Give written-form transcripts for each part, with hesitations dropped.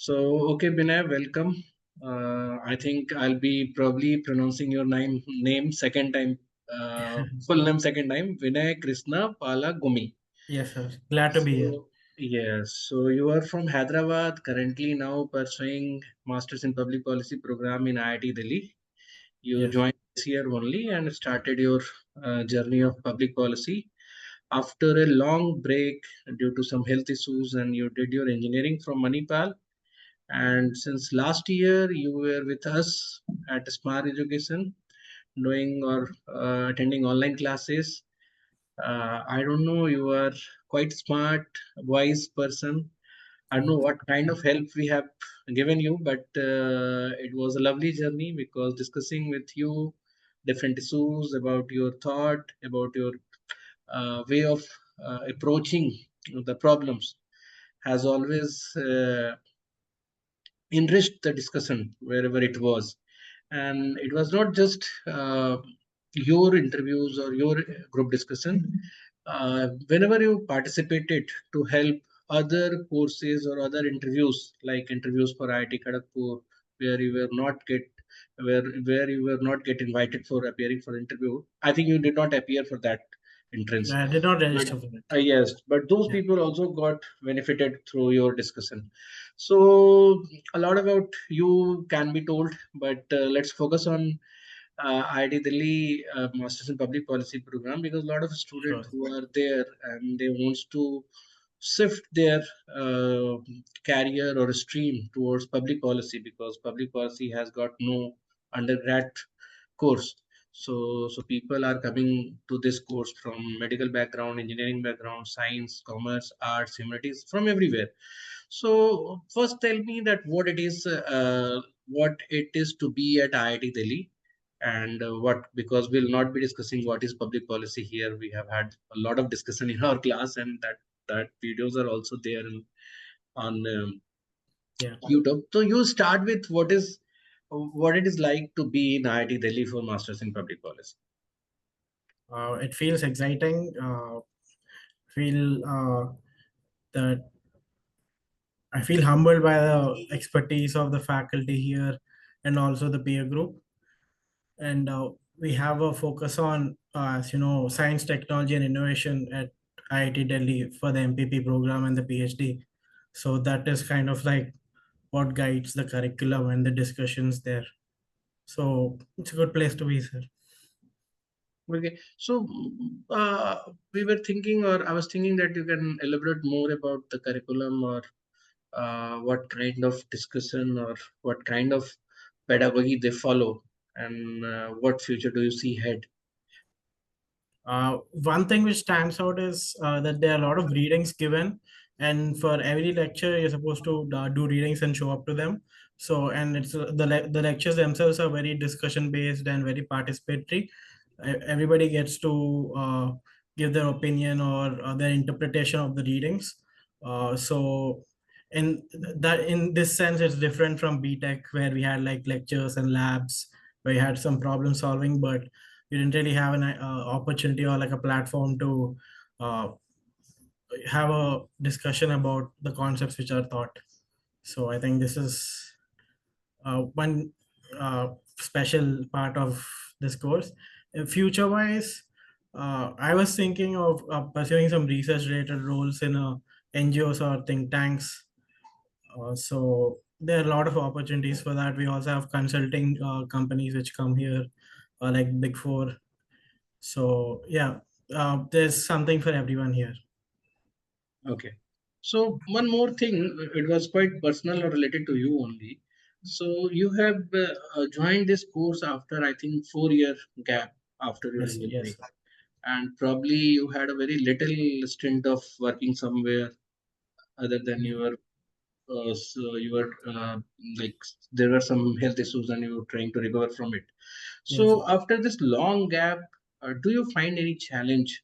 So, okay, Vinay, welcome. I think I'll be probably pronouncing your name second time, full name second time, Vinay Krishna Pala Gumi. Yes, sir. Glad to be here. So, yes, so you are from Hyderabad, currently now pursuing Masters in Public Policy program in IIT Delhi. You Yes, joined this year only and started your journey of public policy after a long break due to some health issues, and you did your engineering from Manipal, and since last year, you were with us at Smarg Education, doing or attending online classes. I don't know, you are quite smart, wise person. I don't know thanks. what kind of help we have given you, but it was a lovely journey because discussing with you different issues about your thought, about your way of approaching the problems has always enriched the discussion wherever it was. And it was not just your interviews or your group discussion. Whenever you participated to help other courses or other interviews, like interviews for IIT Kharagpur, where you were not get where you were not get invited for appearing for interview. I think you did not appear for that entrance. I did not But register for it. yes, but those Yeah, people also got benefited through your discussion. So a lot about you can be told, but let's focus on IIT Delhi Masters in Public Policy program, because a lot of sure. students who are there and they wants to shift their uh, career or stream towards public policy, because public policy has got no undergrad course. So people are coming to this course from medical background, engineering background, science, commerce, arts, humanities, from everywhere. So first, tell me that what it is to be at IIT Delhi, and what, because we'll not be discussing what is public policy here. We have had a lot of discussion in our class, and that videos are also there on Yeah, YouTube. So you start with what it is like to be in IIT Delhi for Masters in Public Policy. it feels exciting. Feel that I feel humbled by the expertise of the faculty here and also the peer group. And we have a focus on, as you know, science, technology, and innovation at IIT Delhi for the MPP program and the PhD. So that is kind of like what guides the curriculum and the discussions there. So it's a good place to be, sir. Okay, so we were thinking, or I was thinking that you can elaborate more about the curriculum, or what kind of discussion or what kind of pedagogy they follow, and what future do you see ahead? One thing which stands out is that there are a lot of readings given, and for every lecture, you're supposed to do readings and show up to them. So, and it's the lectures themselves are very discussion based and very participatory. Everybody gets to give their opinion or their interpretation of the readings. So, in this sense, it's different from BTech, where we had like lectures and labs where you had some problem solving, but you didn't really have an opportunity or like a platform to uh, have a discussion about the concepts which are taught. So I think this is one special part of this course. Future wise, I was thinking of pursuing some research related roles in NGOs or think tanks. So there are a lot of opportunities for that. We also have consulting companies which come here, like Big Four. So yeah, there's something for everyone here. Okay. So one more thing, it was quite personal or related to you only. So you have joined this course after, I think, 4 year gap after your Yes, engineering, yes, and probably you had a very little stint of working somewhere other than yeah, your so you were like, there were some health issues and you were trying to recover from it. yes. So after this long gap, do you find any challenge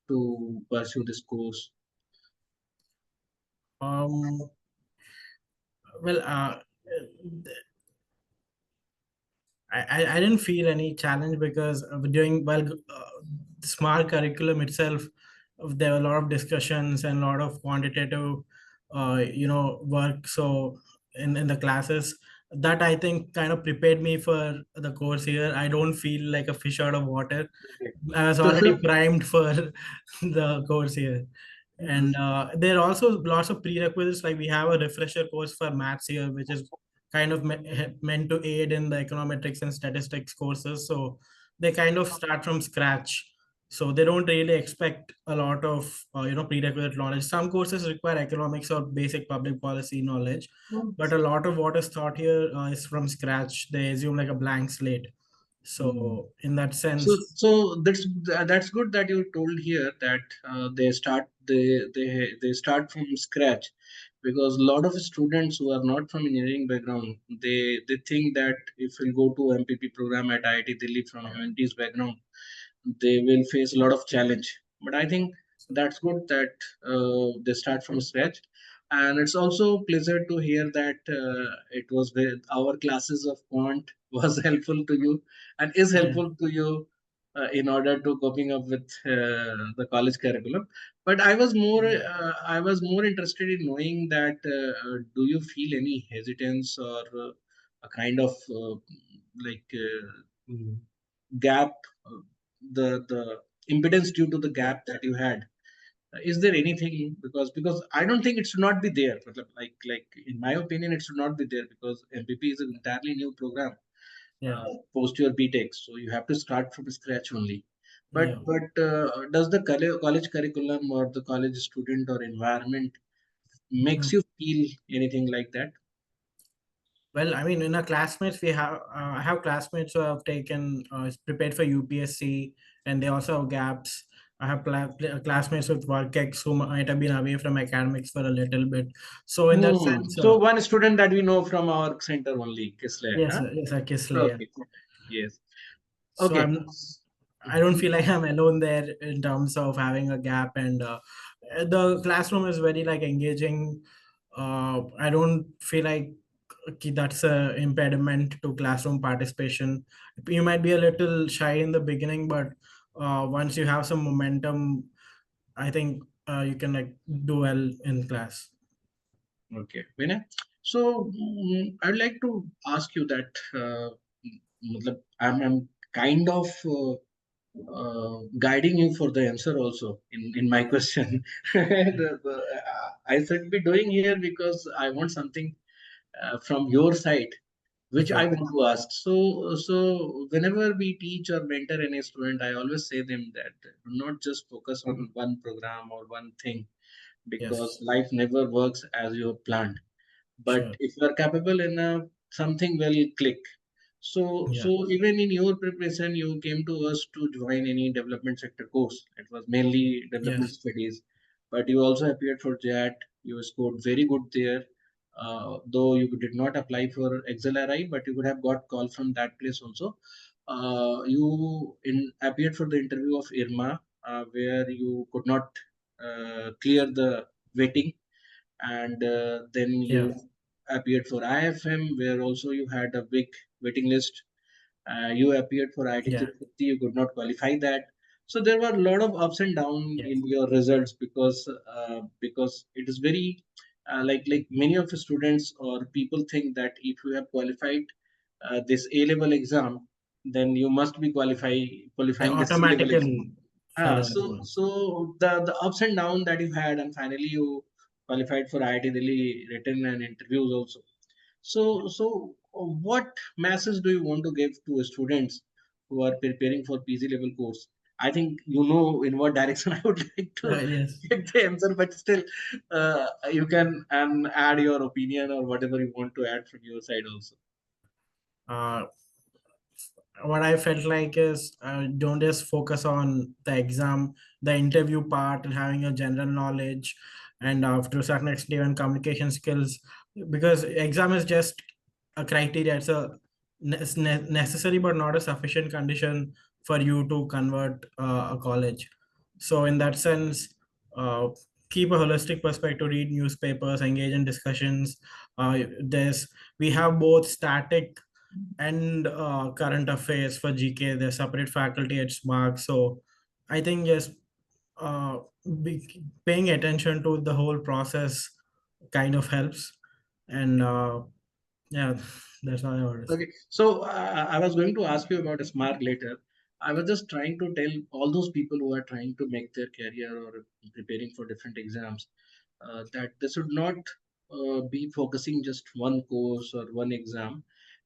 to pursue this course? Um, well, I didn't feel any challenge because of doing well. The smart curriculum itself, there were a lot of discussions and a lot of quantitative, work. So in the classes. That I think kind of prepared me for the course here. I don't feel like a fish out of water. Okay. I was So, already primed for the course here. And there are also lots of prerequisites. Like we have a refresher course for maths here, which is kind of meant to aid in the econometrics and statistics courses. So they kind of start from scratch. So they don't really expect a lot of prerequisite knowledge. Some courses require economics or basic public policy knowledge, but a lot of what is taught here is from scratch. They assume like a blank slate. Hmm. So in that So, sense, so that's good that you told here that they start from scratch, because a lot of students who are not from engineering background, they think that if we go to MPP program at IIT Delhi from humanities background, they will face a lot of challenge. But I think that's good that they start from scratch. And it's also pleasure to hear that it was with our classes of quant was helpful to you and is yeah, helpful to you in order to coping up with the college curriculum. But yeah, I was more interested in knowing that do you feel any hesitance or a kind of like gap, uh, the impedance due to the yeah, gap that you had? Is there anything, because I don't think it should not be there, but like in my opinion it should not be there, because MPP is an entirely new program yeah, post your BTech, so you have to start from scratch only. but yeah. but does the college curriculum or the college student or environment makes Hmm. you feel anything like that? Well, I mean, in our classmates, we have I have classmates who have taken prepared for UPSC, and they also have gaps. I have classmates with work ex who might have been away from academics for a little bit. So in that sense, So one student that we know from our center only, Kisle, yes, huh? yes, I kiss Leia. Okay. Yes. So Okay. I don't feel like I'm alone there in terms of having a gap, and the classroom is very like engaging. I don't feel like that's a impediment to classroom participation. You might be a little shy in the beginning, but once you have some momentum, I think you can like do well in class. Okay, Vinay. So I'd like to ask you that I'm kind of guiding you for the answer also in my question. I should be doing here because I want something from your side, which I Sure. want to ask. So whenever we teach or mentor any student, I always say them that do not just focus on one program or one thing, because Yes. life never works as you have planned. But Sure. if you are capable enough, something will click. So Yeah. even in your preparation you came to us to join any development sector course. It was mainly development Yes. studies, but you also appeared for JAT. You scored very good there, though you did not apply for XLRI, but you could have got call from that place also. You appeared for the interview of IRMA, where you could not clear the waiting, and then Yeah. you appeared for IFM, where also you had a big waiting list. You appeared for IT Yeah. 350, you could not qualify that. So there were a lot of ups and downs Yes. in your results, because it is very like many of the students or people think that if you have qualified this A level exam, then you must be Yeah. qualifying the C level exam. Automatically follow that So one. so the ups and downs that you had, and finally you qualified for IIT Delhi written and interviews also. So what message do you want to give to students who are preparing for PG level course? I think you know in what direction I would like to Yes. get the answer, but still, you can add your opinion or whatever you want to add from your side also. Uh, what I felt like is don't just focus on the exam, the interview part, and having a general knowledge, and to a certain extent even communication skills, because exam is just a criteria. It's a necessary but not a sufficient condition for you to convert a college. So in that sense, uh, keep a holistic perspective, read newspapers, engage in discussions. There's we have both static and current affairs for GK. There's separate faculty at Smarg. So I think just paying attention to the whole process kind of helps. And yeah, that's how it is. Okay, so I was going to ask you about Smarg later. I was just trying to tell all those people who are trying to make their career or preparing for different exams that they should not be focusing just one course or one exam.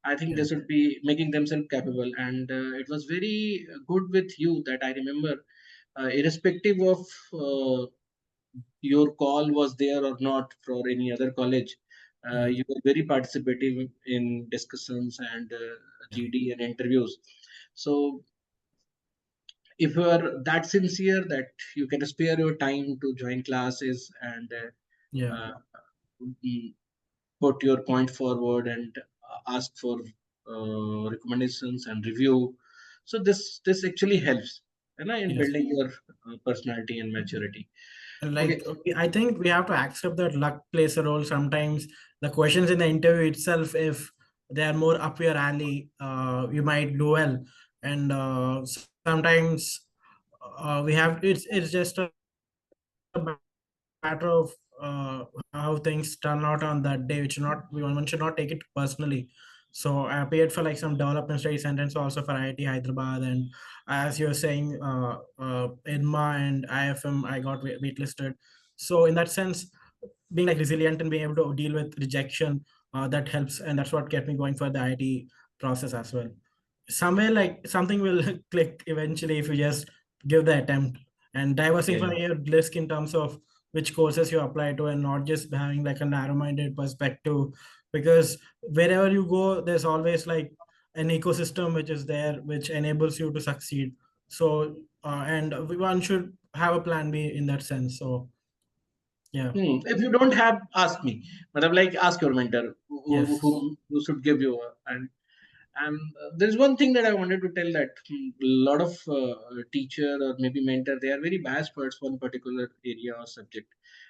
I think they Yeah, should be making themselves capable. And it was very good with you that I remember, irrespective of your call was there or not for any other college, yeah, you were very participative in discussions and yeah, GD and interviews. So if you are that sincere that you can spare your time to join classes and yeah, uh, mm, put your point forward and ask for recommendations and review, so this actually helps, in yes. building your personality and maturity. And Okay. like, okay, I think we have to accept that luck plays a role sometimes. The questions in the interview itself, if they are more up your alley, you might do well. And sometimes we have it's just a matter of how things turn out on that day. Which not we one should not take it personally. So I appeared for like some development study sentence also for IIT Hyderabad, and as you're saying, INMA and IFM, I got waitlisted. So in that sense, being like resilient and being able to deal with rejection, that helps, and that's what kept me going for the IT process as well. Somewhere like something will click eventually if you just give the attempt and Yeah. diversify your list in terms of which courses you apply to, and not just having like a narrow-minded perspective, because wherever you go there's always like an ecosystem which is there which enables you to succeed. So and one should have a plan B in that sense. So yeah. If you don't have, ask me. But I'm like, ask your mentor Yes. who should give you. And there's one thing that I wanted to tell that a lot of teacher or maybe mentor, they are very biased towards one particular area or subject.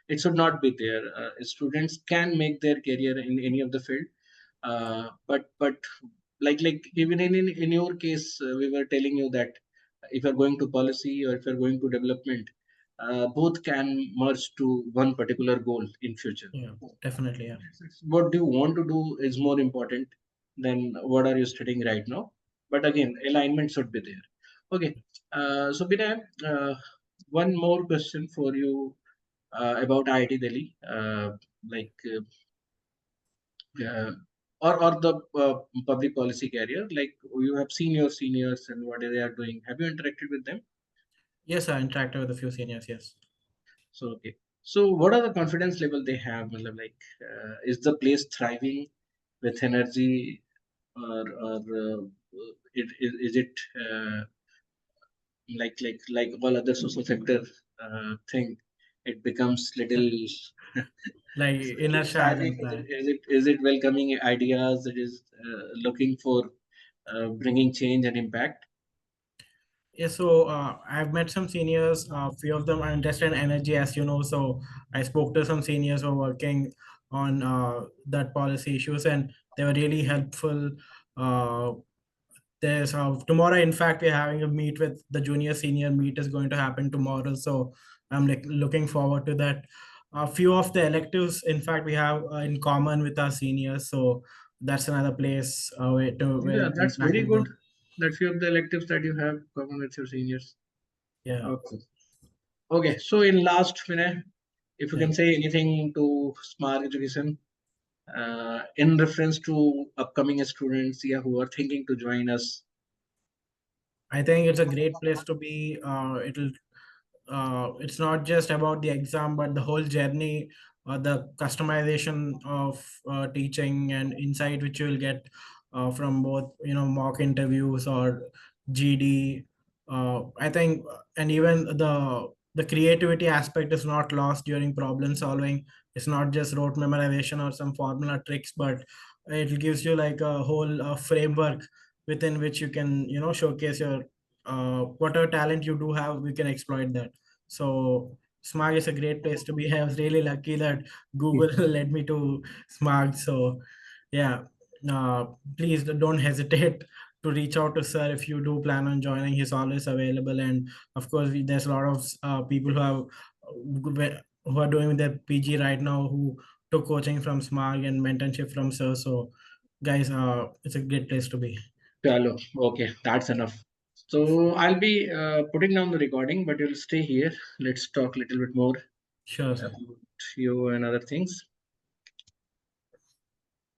It should not be there. Students can make their career in any of the field, but like even in your case, we were telling you that if you're going to policy or if you're going to development, both can merge to one particular goal in future. Yeah, definitely. Yeah. What do you want to do is more important than what are you studying right now. But again, alignment should be there. Okay. So Binay, one more question for you about IIT Delhi, like uh, or the public policy career, like you have seen your seniors and what they are doing. Have you interacted with them? Yes, I interacted with a few seniors. Yes. So okay. So what are the confidence level they have? Matlab, like, is the place thriving with energy, or is it like all other social sector thing? It becomes little Like inertia as static. employee. Is it welcoming ideas? It is looking for bringing change and impact. Yeah, so I've met some seniors. Few of them are interested in energy, as you know. So I spoke to some seniors who are working on that policy issues, and they were really helpful. Uh, there's tomorrow. In fact, we're having a meet with the junior senior meet is going to happen tomorrow. So I'm like looking forward to that. A few of the electives, in fact, we have in common with our seniors. So that's another place where Yeah, we can that's interact very with good. them. That few of the electives that you have common with your seniors. Yeah, Okay. Okay. So in last minute, if you yeah. can say anything to Smart Education in reference to upcoming students, yeah, who are thinking to join us. I think it's a great place to be. It's not just about the exam, but the whole journey, the customization of teaching and insight which you will get from both, mock interviews or GD. I think, and even the creativity aspect is not lost during problem solving. It's not just rote memorization or some formula tricks, but it gives you like a whole framework within which you can, showcase your whatever talent you do have. We can exploit that. So Smarg is a great place to be. I was really lucky that Google led me to Smarg. So yeah, uh, please don't hesitate to reach out to sir if you do plan on joining. He's always available, and of course, there's a lot of people who are doing their PG right now who took coaching from Smarg and mentorship from Sir. So, guys, it's a great place to be. Chalo. Okay, that's enough. So I'll be putting down the recording, but you'll stay here. Let's talk a little bit more Sure, sir. about you and other things.